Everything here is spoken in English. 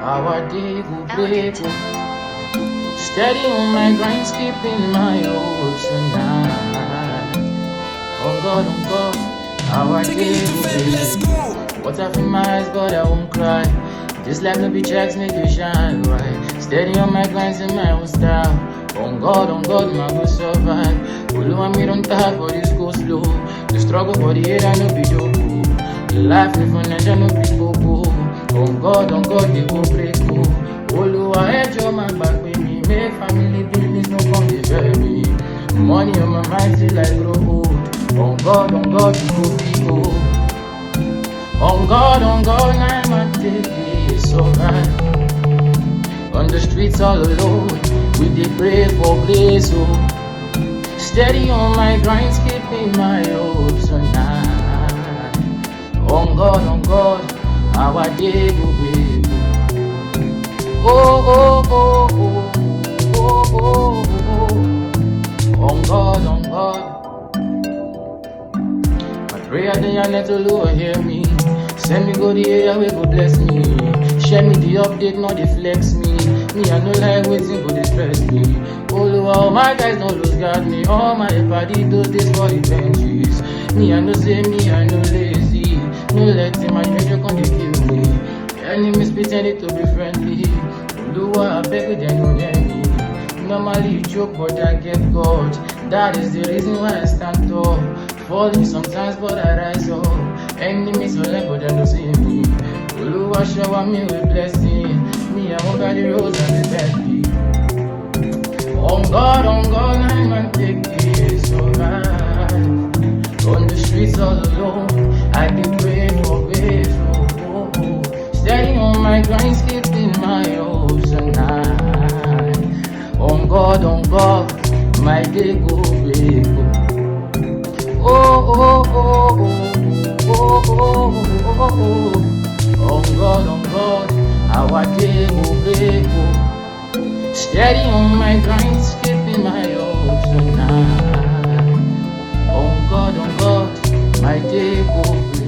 our day go break. Steady on my grind, skipping my hopes tonight. On God, our day go break. Water from my eyes, but I won't cry. Just like no be checks, make you shine right. Steady on my grinds in my own style. On God, my go survive. Olu me don't tire for this go slow. The struggle for the head, I no be joke. Life me for Naija no be bobo. On God, they go break. Olu head your man back with me. Make family business no come dey bury me. Money on my mind till I grow old. On God, you go big old. On God, I'm a take it so right. On the streets all alone, we did pray for grace, oh. Steady on my grind, skipping my hopes tonight. On God, our day will be. Oh. On God. My prayer day I let the Lord hear me. Send me go the area where go bless me. Share me the update, not they flex me. Me I no like waiting for they stress me. All my guys don't lose guard me. All my party do this for the benches. Me I no say me I no lazy. No let him my treasure come to kill me. Enemies pretending to be friendly. I beg with them no enemy. Normally you joke but I get God. That is the reason why I stand tall. Falling sometimes but I rise up. Enemies will let but they don't see me. Oluwa shower me with blessing. Me I walk out the roads and the Bentley. On God, I'm take it so right. On the streets all alone, I can pray for grace. Steady on my grind, skipping my hopes tonight. On God, my day go big. Oh. On God, our day go break. Steady on my grind, skipping my hopes tonight. On God, my day go break.